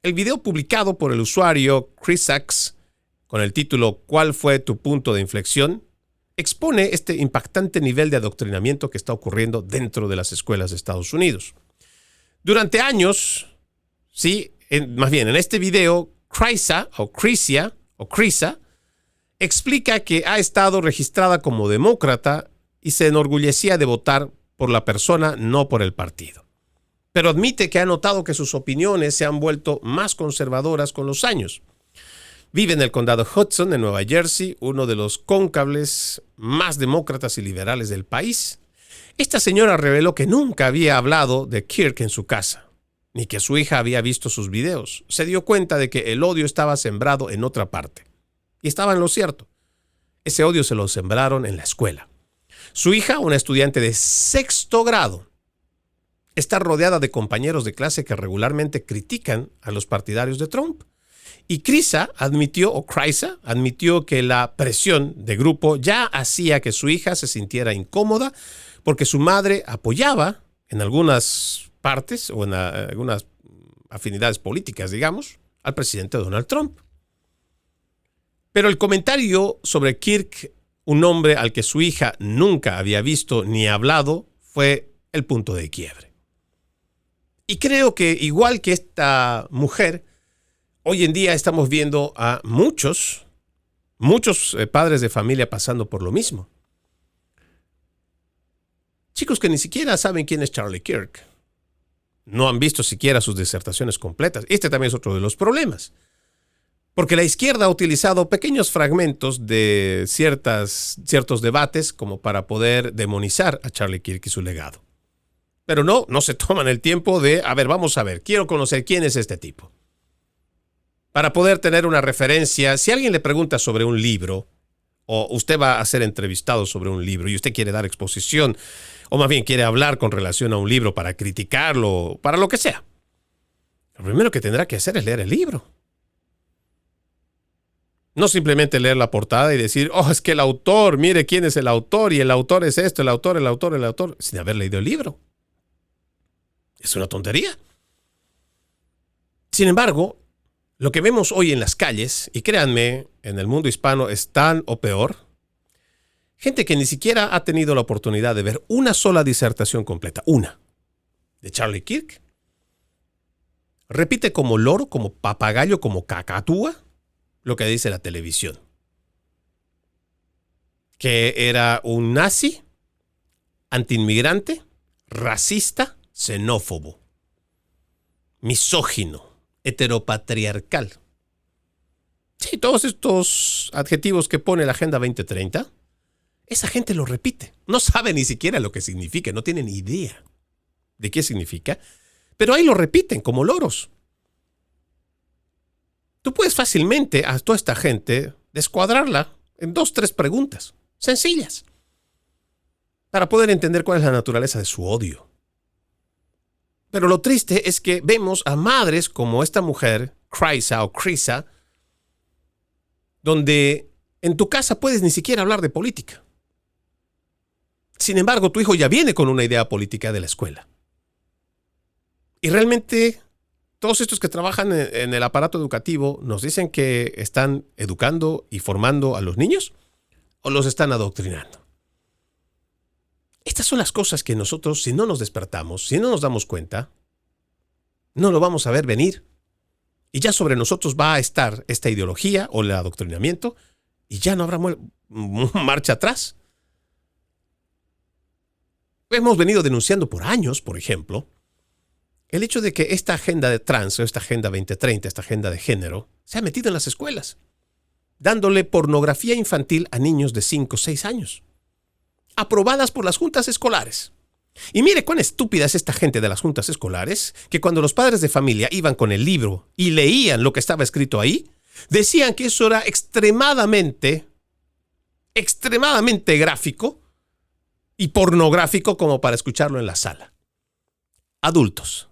[SPEAKER 5] El video publicado por el usuario Chrisax, con el título ¿Cuál fue tu punto de inflexión?, expone este impactante nivel de adoctrinamiento que está ocurriendo dentro de las escuelas de Estados Unidos. Durante años, en este video, Crisa explica que ha estado registrada como demócrata y se enorgullecía de votar por la persona, no por el partido. Pero admite que ha notado que sus opiniones se han vuelto más conservadoras con los años. Vive en el condado Hudson, en Nueva Jersey, uno de los cóncables más demócratas y liberales del país. Esta señora reveló que nunca había hablado de Kirk en su casa, ni que su hija había visto sus videos. Se dio cuenta de que el odio estaba sembrado en otra parte. Y estaba en lo cierto. Ese odio se lo sembraron en la escuela. Su hija, una estudiante de 6º grado, está rodeada de compañeros de clase que regularmente critican a los partidarios de Trump. Y Krisa admitió que la presión de grupo ya hacía que su hija se sintiera incómoda porque su madre apoyaba en algunas partes o en algunas afinidades políticas, digamos, al presidente Donald Trump. Pero el comentario sobre Kirk, un hombre al que su hija nunca había visto ni hablado, fue el punto de quiebre. Y creo que igual que esta mujer, hoy en día estamos viendo a muchos padres de familia pasando por lo mismo. Chicos que ni siquiera saben quién es Charlie Kirk. No han visto siquiera sus disertaciones completas. Este también es otro de los problemas. Porque la izquierda ha utilizado pequeños fragmentos de ciertos debates como para poder demonizar a Charlie Kirk y su legado. Pero no se toman el tiempo de, vamos a ver, quiero conocer quién es este tipo. Para poder tener una referencia, si alguien le pregunta sobre un libro, o usted va a ser entrevistado sobre un libro y usted quiere dar exposición, o más bien quiere hablar con relación a un libro para criticarlo, para lo que sea, lo primero que tendrá que hacer es leer el libro. No simplemente leer la portada y decir, es que el autor, mire quién es el autor, y el autor es esto, el autor, sin haber leído el libro. Es una tontería. Sin embargo, lo que vemos hoy en las calles, y créanme, en el mundo hispano es tan o peor, gente que ni siquiera ha tenido la oportunidad de ver una sola disertación completa, de Charlie Kirk, repite como loro, como papagayo, como cacatúa, lo que dice la televisión. Que era un nazi, antiinmigrante, racista, xenófobo, misógino, heteropatriarcal. Sí, todos estos adjetivos que pone la Agenda 2030, esa gente lo repite. No sabe ni siquiera lo que significa, no tienen idea de qué significa, pero ahí lo repiten como loros. Tú puedes fácilmente a toda esta gente descuadrarla en 2-3 preguntas sencillas para poder entender cuál es la naturaleza de su odio. Pero lo triste es que vemos a madres como esta mujer, Krisa, donde en tu casa puedes ni siquiera hablar de política. Sin embargo, tu hijo ya viene con una idea política de la escuela. Y realmente todos estos que trabajan en el aparato educativo nos dicen que están educando y formando a los niños o los están adoctrinando. Estas son las cosas que nosotros, si no nos despertamos, si no nos damos cuenta, no lo vamos a ver venir. Y ya sobre nosotros va a estar esta ideología o el adoctrinamiento y ya no habrá marcha atrás. Hemos venido denunciando por años, por ejemplo, el hecho de que esta agenda de trans, o esta agenda 2030, esta agenda de género, se ha metido en las escuelas, dándole pornografía infantil a niños de 5 o 6 años, aprobadas por las juntas escolares. Y mire cuán estúpida es esta gente de las juntas escolares, que cuando los padres de familia iban con el libro y leían lo que estaba escrito ahí, decían que eso era extremadamente gráfico y pornográfico como para escucharlo en la sala. Adultos.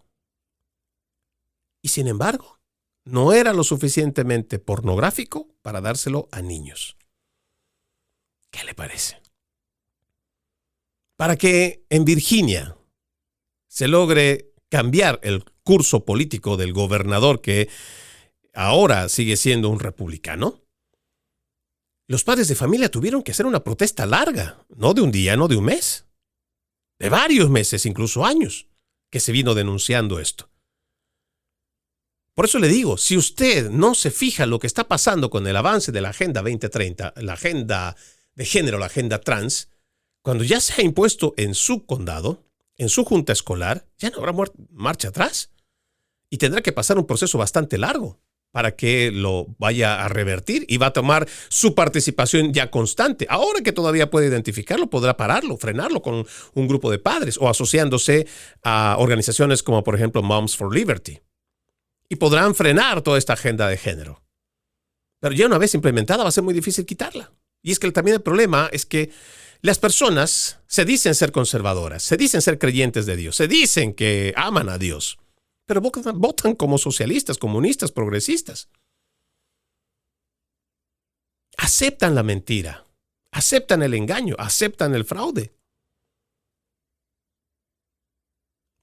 [SPEAKER 5] Y sin embargo, no era lo suficientemente pornográfico para dárselo a niños. ¿Qué le parece? Para que en Virginia se logre cambiar el curso político del gobernador que ahora sigue siendo un republicano, los padres de familia tuvieron que hacer una protesta larga, no de un día, no de un mes, de varios meses, incluso años, que se vino denunciando esto. Por eso le digo, si usted no se fija lo que está pasando con el avance de la Agenda 2030, la agenda de género, la agenda trans, cuando ya se ha impuesto en su condado, en su junta escolar, ya no habrá marcha atrás. Y tendrá que pasar un proceso bastante largo para que lo vaya a revertir y va a tomar su participación ya constante. Ahora que todavía puede identificarlo, podrá pararlo, frenarlo con un grupo de padres o asociándose a organizaciones como, por ejemplo, Moms for Liberty. Y podrán frenar toda esta agenda de género. Pero ya una vez implementada va a ser muy difícil quitarla. Y es que también el problema es que las personas se dicen ser conservadoras, se dicen ser creyentes de Dios, se dicen que aman a Dios, pero votan como socialistas, comunistas, progresistas. Aceptan la mentira, aceptan el engaño, aceptan el fraude.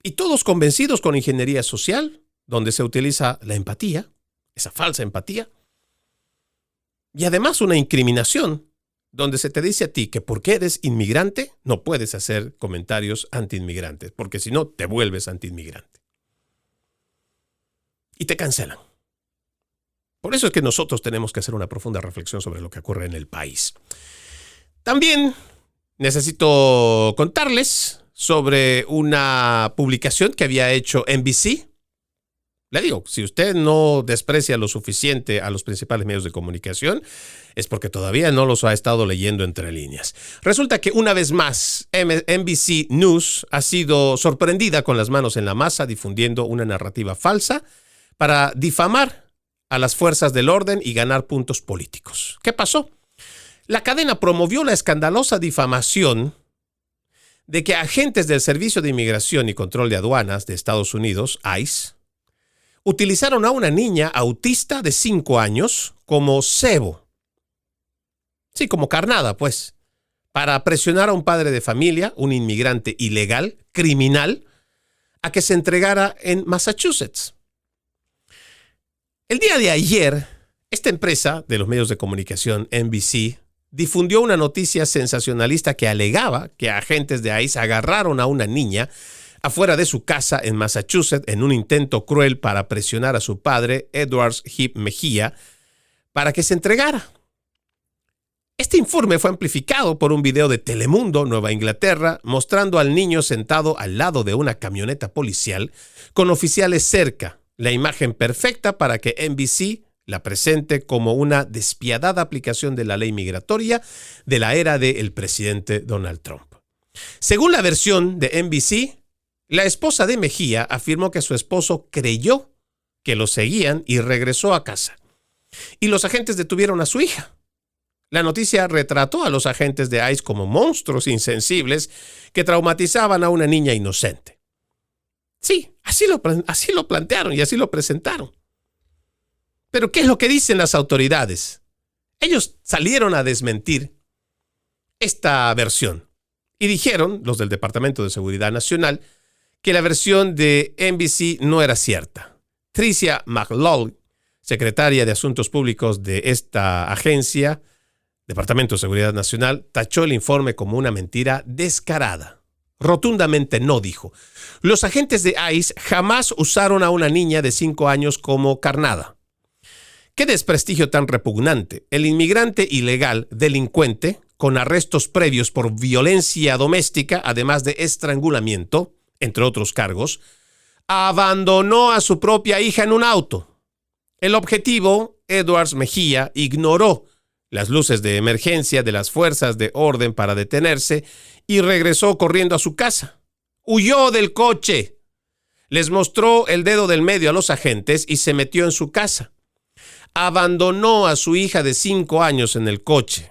[SPEAKER 5] Y todos convencidos con ingeniería social, donde se utiliza la empatía, esa falsa empatía, y además una incriminación, donde se te dice a ti que porque eres inmigrante no puedes hacer comentarios anti-inmigrantes, porque si no te vuelves anti-inmigrante. Y te cancelan. Por eso es que nosotros tenemos que hacer una profunda reflexión sobre lo que ocurre en el país. También necesito contarles sobre una publicación que había hecho NBC. Le digo, si usted no desprecia lo suficiente a los principales medios de comunicación, es porque todavía no los ha estado leyendo entre líneas. Resulta que una vez más, NBC News ha sido sorprendida con las manos en la masa difundiendo una narrativa falsa para difamar a las fuerzas del orden y ganar puntos políticos. ¿Qué pasó? La cadena promovió la escandalosa difamación de que agentes del Servicio de Inmigración y Control de Aduanas de Estados Unidos, ICE, utilizaron a una niña autista de 5 años como cebo. Sí, como carnada, pues, para presionar a un padre de familia, un inmigrante ilegal, criminal, a que se entregara en Massachusetts. El día de ayer, esta empresa de los medios de comunicación, NBC, difundió una noticia sensacionalista que alegaba que agentes de ICE agarraron a una niña afuera de su casa en Massachusetts en un intento cruel para presionar a su padre, Edward Heap Mejía, para que se entregara. Este informe fue amplificado por un video de Telemundo, Nueva Inglaterra, mostrando al niño sentado al lado de una camioneta policial con oficiales cerca, la imagen perfecta para que NBC la presente como una despiadada aplicación de la ley migratoria de la era del presidente Donald Trump. Según la versión de NBC, la esposa de Mejía afirmó que su esposo creyó que lo seguían y regresó a casa. Y los agentes detuvieron a su hija. La noticia retrató a los agentes de ICE como monstruos insensibles que traumatizaban a una niña inocente. Sí, así lo plantearon y así lo presentaron. Pero ¿qué es lo que dicen las autoridades? Ellos salieron a desmentir esta versión y dijeron, los del Departamento de Seguridad Nacional, que la versión de NBC no era cierta. Tricia McLaughlin, secretaria de Asuntos Públicos de esta agencia, Departamento de Seguridad Nacional, tachó el informe como una mentira descarada. Rotundamente no, dijo. Los agentes de ICE jamás usaron a una niña de 5 años como carnada. ¡Qué desprestigio tan repugnante! El inmigrante ilegal, delincuente, con arrestos previos por violencia doméstica, además de estrangulamiento, entre otros cargos, abandonó a su propia hija en un auto. El objetivo, Edwards Mejía, ignoró las luces de emergencia de las fuerzas de orden para detenerse y regresó corriendo a su casa. Huyó del coche. Les mostró el dedo del medio a los agentes y se metió en su casa. Abandonó a su hija de 5 años en el coche.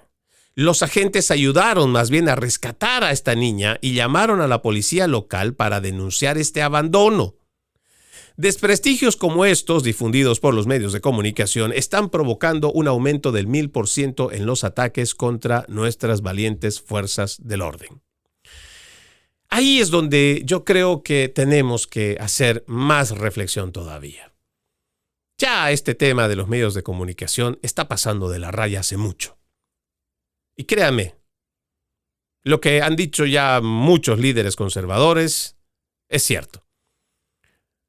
[SPEAKER 5] Los agentes ayudaron más bien a rescatar a esta niña y llamaron a la policía local para denunciar este abandono. Desprestigios como estos, difundidos por los medios de comunicación, están provocando un aumento del 1000% en los ataques contra nuestras valientes fuerzas del orden. Ahí es donde yo creo que tenemos que hacer más reflexión todavía. Ya este tema de los medios de comunicación está pasando de la raya hace mucho. Y créame, lo que han dicho ya muchos líderes conservadores es cierto.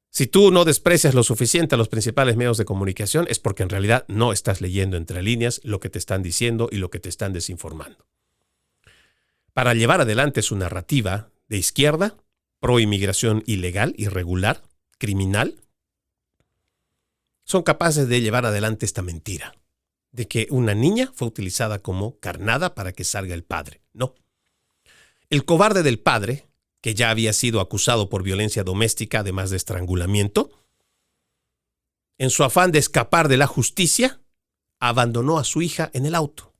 [SPEAKER 5] Si tú no desprecias lo suficiente a los principales medios de comunicación es porque en realidad no estás leyendo entre líneas lo que te están diciendo y lo que te están desinformando. Para llevar adelante su narrativa de izquierda, pro inmigración ilegal, irregular, criminal, son capaces de llevar adelante esta mentira de que una niña fue utilizada como carnada para que salga el padre. No. El cobarde del padre, que ya había sido acusado por violencia doméstica, además de estrangulamiento, en su afán de escapar de la justicia, abandonó a su hija en el auto.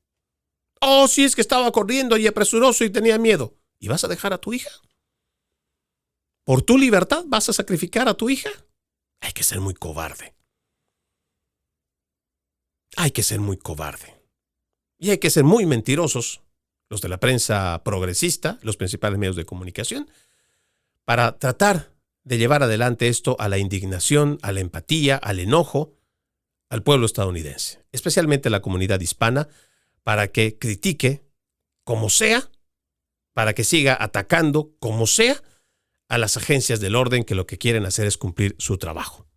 [SPEAKER 5] Oh, sí, es que estaba corriendo y apresuroso y tenía miedo. ¿Y vas a dejar a tu hija? ¿Por tu libertad vas a sacrificar a tu hija? Hay que ser muy cobarde. Hay que ser muy cobarde. Y hay que ser muy mentirosos, los de la prensa progresista, los principales medios de comunicación, para tratar de llevar adelante esto a la indignación, a la empatía, al enojo, al pueblo estadounidense, especialmente a la comunidad hispana, para que critique como sea, para que siga atacando como sea a las agencias del orden que lo que quieren hacer es cumplir su trabajo.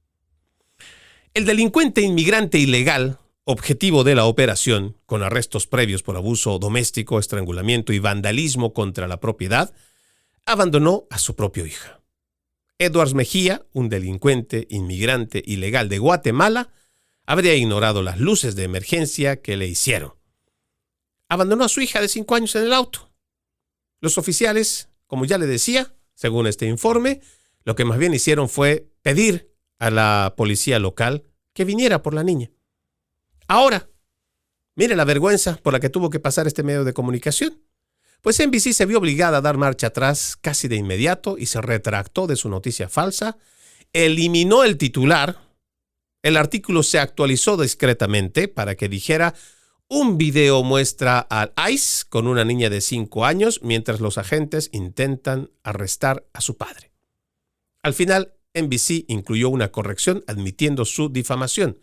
[SPEAKER 5] El delincuente inmigrante ilegal, objetivo de la operación, con arrestos previos por abuso doméstico, estrangulamiento y vandalismo contra la propiedad, abandonó a su propia hija. Edwards Mejía, un delincuente inmigrante ilegal de Guatemala, habría ignorado las luces de emergencia que le hicieron. Abandonó a su hija de 5 años en el auto. Los oficiales, como ya le decía, según este informe, lo que más bien hicieron fue pedir a la policía local que viniera por la niña. Ahora, mire la vergüenza por la que tuvo que pasar este medio de comunicación. Pues NBC se vio obligada a dar marcha atrás casi de inmediato y se retractó de su noticia falsa, eliminó el titular, el artículo se actualizó discretamente para que dijera: un video muestra al ICE con una niña de 5 años mientras los agentes intentan arrestar a su padre. Al final, NBC incluyó una corrección admitiendo su difamación.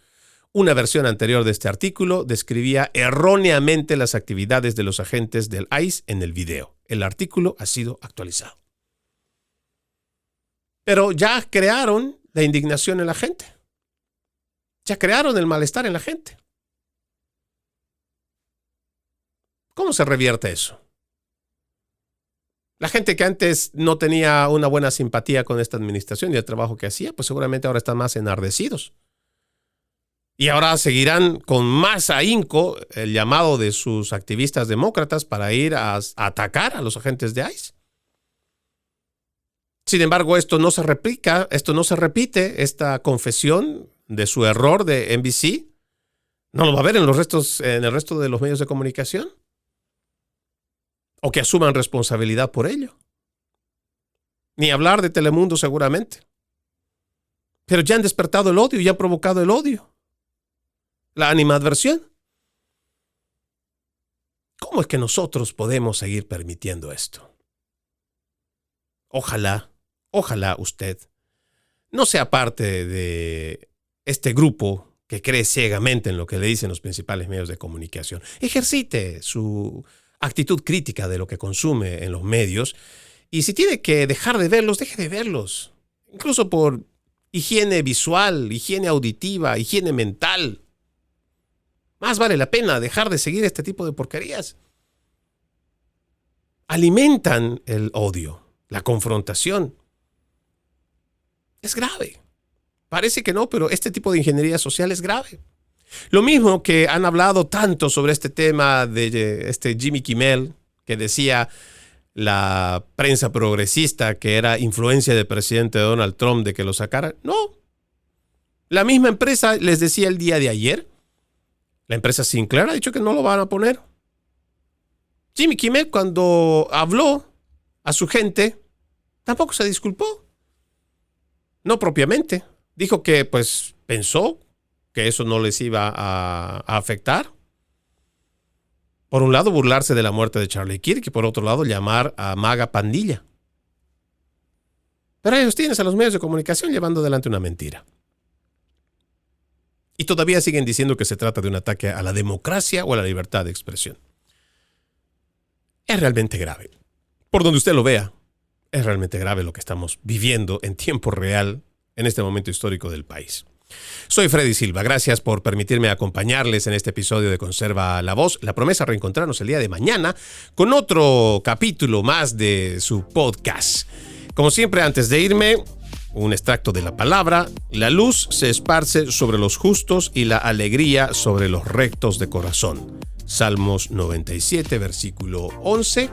[SPEAKER 5] Una versión anterior de este artículo describía erróneamente las actividades de los agentes del ICE en el video. El artículo ha sido actualizado. Pero ya crearon la indignación en la gente. Ya crearon el malestar en la gente. ¿Cómo se revierte eso? La gente que antes no tenía una buena simpatía con esta administración y el trabajo que hacía, pues seguramente ahora están más enardecidos. Y ahora seguirán con más ahínco el llamado de sus activistas demócratas para ir a atacar a los agentes de ICE. Sin embargo, esto no se replica, esto no se repite, esta confesión de su error de NBC. No lo va a ver en el resto de los medios de comunicación. O que asuman responsabilidad por ello. Ni hablar de Telemundo seguramente. Pero ya han despertado el odio, ya han provocado el odio. La animadversión. ¿Cómo es que nosotros podemos seguir permitiendo esto? Ojalá usted no sea parte de este grupo que cree ciegamente en lo que le dicen los principales medios de comunicación. Ejercite su actitud crítica de lo que consume en los medios y si tiene que dejar de verlos, deje de verlos. Incluso por higiene visual, higiene auditiva, higiene mental. Más vale la pena dejar de seguir este tipo de porquerías. Alimentan el odio, la confrontación. Es grave. Parece que no, pero este tipo de ingeniería social es grave. Lo mismo que han hablado tanto sobre este tema de este Jimmy Kimmel, que decía la prensa progresista que era influencia del presidente Donald Trump de que lo sacara. No. La misma empresa les decía el día de ayer. La empresa Sinclair ha dicho que no lo van a poner. Jimmy Kimmel, cuando habló a su gente, tampoco se disculpó. No propiamente. Dijo que pues pensó que eso no les iba a afectar. Por un lado, burlarse de la muerte de Charlie Kirk y por otro lado, llamar a MAGA pandilla. Pero ellos tienen a los medios de comunicación llevando adelante una mentira. Y todavía siguen diciendo que se trata de un ataque a la democracia o a la libertad de expresión. Es realmente grave. Por donde usted lo vea, es realmente grave lo que estamos viviendo en tiempo real en este momento histórico del país. Soy Freddy Silva. Gracias por permitirme acompañarles en este episodio de Conserva la Voz. La promesa es reencontrarnos el día de mañana con otro capítulo más de su podcast. Como siempre, antes de irme, Un extracto de la palabra: la luz se esparce sobre los justos y la alegría sobre los rectos de corazón. Salmos 97, versículo 11.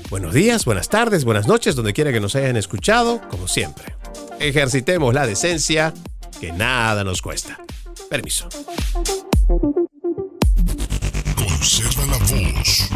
[SPEAKER 5] Buenos días, buenas tardes, buenas noches, donde quiera que nos hayan escuchado, como siempre. Ejercitemos la decencia, que nada nos cuesta. Permiso.
[SPEAKER 6] Conserva la voz.